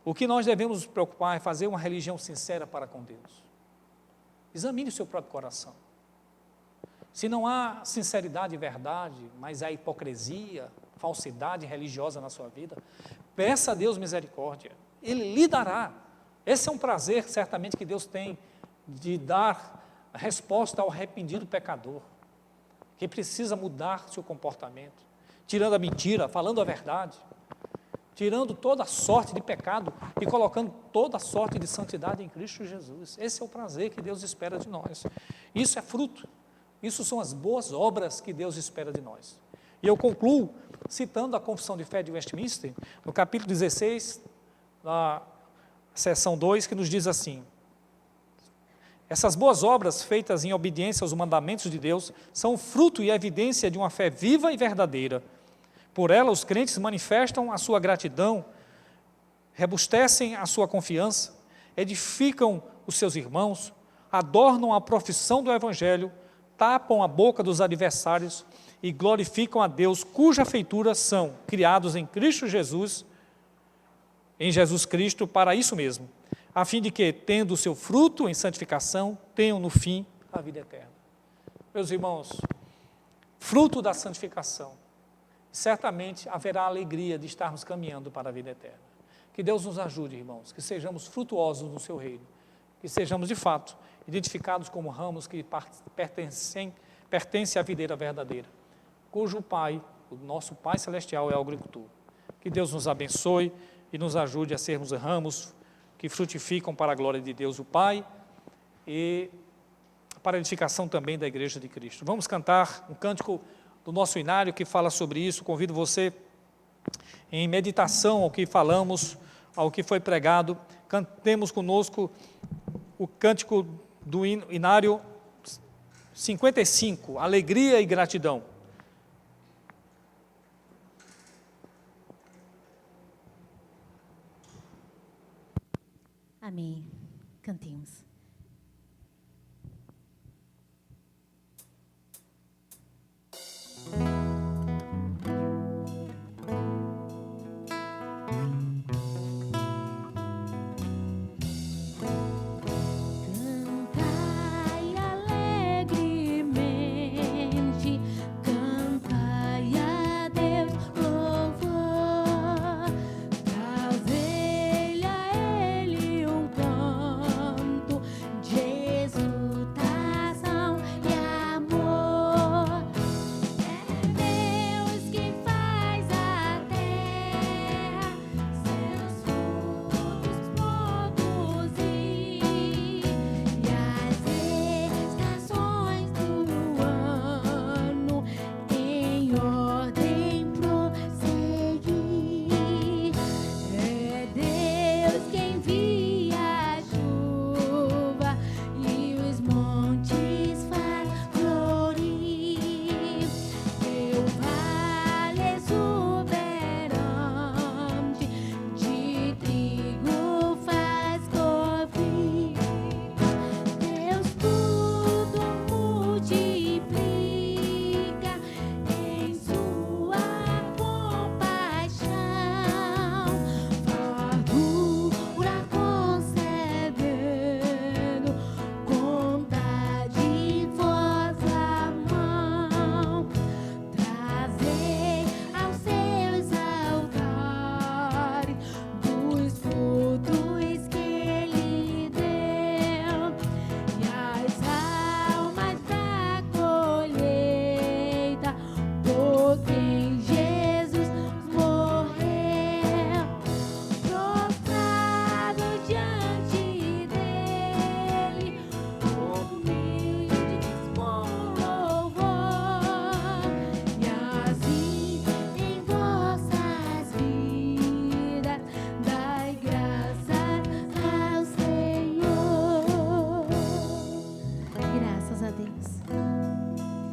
A: O que nós devemos nos preocupar é fazer uma religião sincera para com Deus. Examine o seu próprio coração. Se não há sinceridade e verdade, mas há hipocrisia, falsidade religiosa na sua vida, peça a Deus misericórdia. Ele lhe dará. Esse é um prazer, certamente, que Deus tem de dar resposta ao arrependido pecador, que precisa mudar seu comportamento, tirando a mentira, falando a verdade, tirando toda a sorte de pecado e colocando toda a sorte de santidade em Cristo Jesus. Esse é o prazer que Deus espera de nós. Isso é fruto. Isso são as boas obras que Deus espera de nós. E eu concluo citando a Confissão de Fé de Westminster, no capítulo 16, na seção 2, que nos diz assim: essas boas obras feitas em obediência aos mandamentos de Deus são fruto e evidência de uma fé viva e verdadeira. Por ela, os crentes manifestam a sua gratidão, rebustecem a sua confiança, edificam os seus irmãos, adornam a profissão do Evangelho, tapam a boca dos adversários e glorificam a Deus, cuja feitura são criados em Cristo Jesus, em Jesus Cristo, para isso mesmo, a fim de que, tendo o seu fruto em santificação, tenham no fim a vida eterna. Meus irmãos, fruto da santificação, certamente haverá alegria de estarmos caminhando para a vida eterna. Que Deus nos ajude, irmãos, que sejamos frutuosos no seu reino, que sejamos, de fato, identificados como ramos que pertencem à videira verdadeira, cujo Pai, o nosso Pai Celestial, é o agricultor. Que Deus nos abençoe e nos ajude a sermos ramos que frutificam para a glória de Deus, o Pai, e para a edificação também da Igreja de Cristo. Vamos cantar um cântico do nosso inário que fala sobre isso. Convido você, em meditação ao que falamos, ao que foi pregado, cantemos conosco o cântico do inário 55, Alegria e Gratidão.
B: Amém. Cantemos.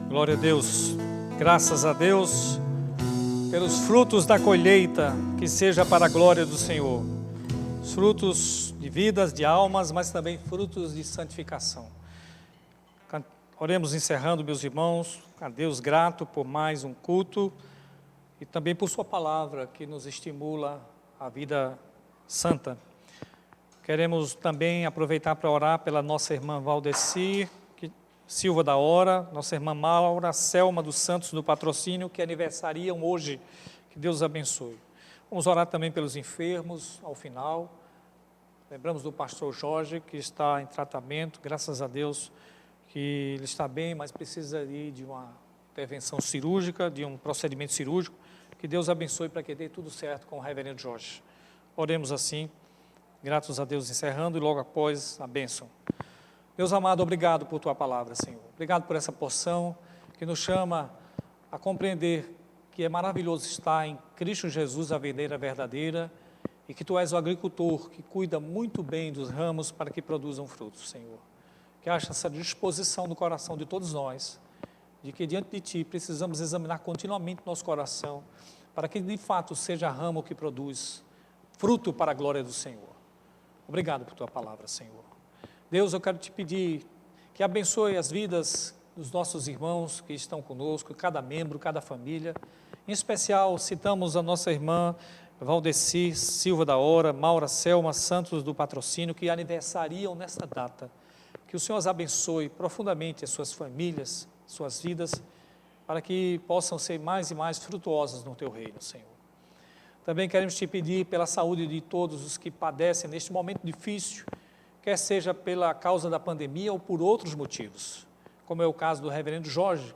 A: Glória a Deus, graças a Deus pelos frutos da colheita, que seja para a glória do Senhor, os frutos de vidas, de almas, mas também frutos de santificação. Oremos encerrando, meus irmãos, a Deus grato por mais um culto e também por sua palavra que nos estimula a vida santa. Queremos também aproveitar para orar pela nossa irmã Valdeci Silva da Hora, nossa irmã Maura Selma dos Santos do Patrocínio, que aniversariam hoje. Que Deus os abençoe. Vamos orar também pelos enfermos ao final. Lembramos do pastor Jorge, que está em tratamento, graças a Deus que ele está bem, mas precisa de uma intervenção cirúrgica, de um procedimento cirúrgico. Que Deus abençoe para que dê tudo certo com o reverendo Jorge. Oremos assim, gratos a Deus, encerrando e logo após a bênção. Deus amado, obrigado por Tua palavra, Senhor. Obrigado por essa porção que nos chama a compreender que é maravilhoso estar em Cristo Jesus, a videira verdadeira, e que Tu és o agricultor que cuida muito bem dos ramos para que produzam frutos, Senhor. Que haja essa disposição no coração de todos nós, de que diante de Ti precisamos examinar continuamente nosso coração, para que de fato seja ramo que produz fruto para a glória do Senhor. Obrigado por Tua palavra, Senhor. Deus, eu quero te pedir que abençoe as vidas dos nossos irmãos que estão conosco, cada membro, cada família. Em especial, citamos a nossa irmã Valdeci Silva da Hora, Maura Selma Santos do Patrocínio, que aniversariam nesta data. Que o Senhor as abençoe profundamente as suas famílias, suas vidas, para que possam ser mais e mais frutuosas no teu reino, Senhor. Também queremos te pedir pela saúde de todos os que padecem neste momento difícil, quer seja pela causa da pandemia ou por outros motivos, como é o caso do reverendo Jorge,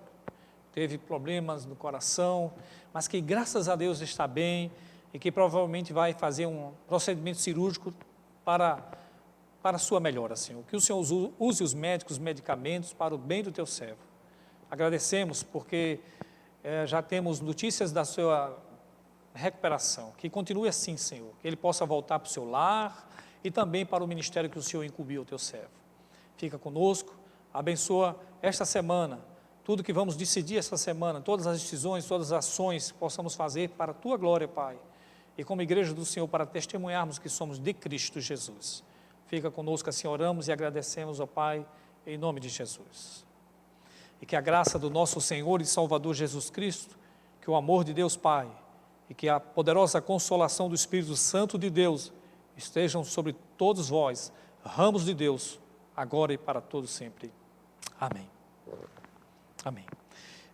A: teve problemas no coração, mas que graças a Deus está bem e que provavelmente vai fazer um procedimento cirúrgico para a sua melhora, Senhor. Que o Senhor use os médicos, os medicamentos para o bem do teu servo. Agradecemos porque já temos notícias da sua recuperação. Que continue assim, Senhor. Que ele possa voltar para o seu lar e também para o ministério que o Senhor incumbiu ao teu servo. Fica conosco, abençoa esta semana, tudo que vamos decidir esta semana, todas as decisões, todas as ações que possamos fazer para a tua glória, Pai. E como igreja do Senhor, para testemunharmos que somos de Cristo Jesus. Fica conosco, assim oramos e agradecemos ao Pai, em nome de Jesus. E que a graça do nosso Senhor e Salvador Jesus Cristo, que o amor de Deus Pai e que a poderosa consolação do Espírito Santo de Deus estejam sobre todos vós, ramos de Deus, agora e para todos sempre. Amém. Amém.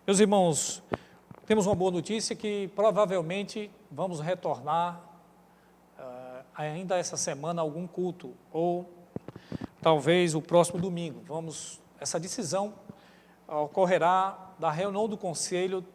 A: Meus irmãos, temos uma boa notícia que provavelmente vamos retornar ainda essa semana algum culto, ou talvez o próximo domingo. Essa decisão ocorrerá da reunião do conselho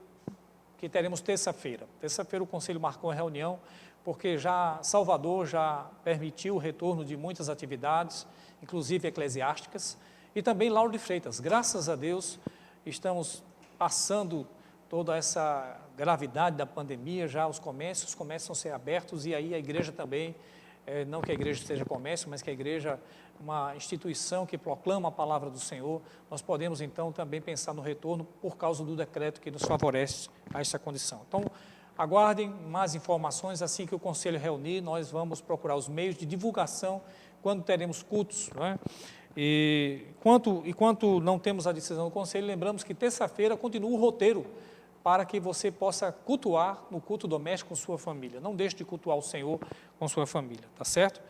A: que teremos terça-feira. Terça-feira o conselho marcou a reunião, porque Salvador já permitiu o retorno de muitas atividades, inclusive eclesiásticas, e também Lauro de Freitas. Graças a Deus, estamos passando toda essa gravidade da pandemia, já os comércios começam a ser abertos, e aí a igreja também, não que a igreja seja comércio, mas que a igreja, uma instituição que proclama a palavra do Senhor, nós podemos então também pensar no retorno por causa do decreto que nos favorece a essa condição. Então, aguardem mais informações, assim que o conselho reunir, nós vamos procurar os meios de divulgação quando teremos cultos, não é? E enquanto não temos a decisão do conselho, lembramos que terça-feira continua o roteiro para que você possa cultuar no culto doméstico com sua família. Não deixe de cultuar o Senhor com sua família, tá certo?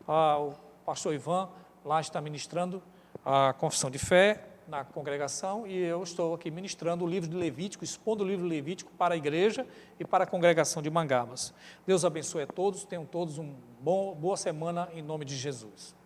A: O pastor Ivan lá está ministrando a confissão de fé na congregação e eu estou aqui ministrando o livro de Levítico, expondo o livro de Levítico para a igreja e para a congregação de Mangabas. Deus abençoe a todos, tenham todos uma boa semana em nome de Jesus.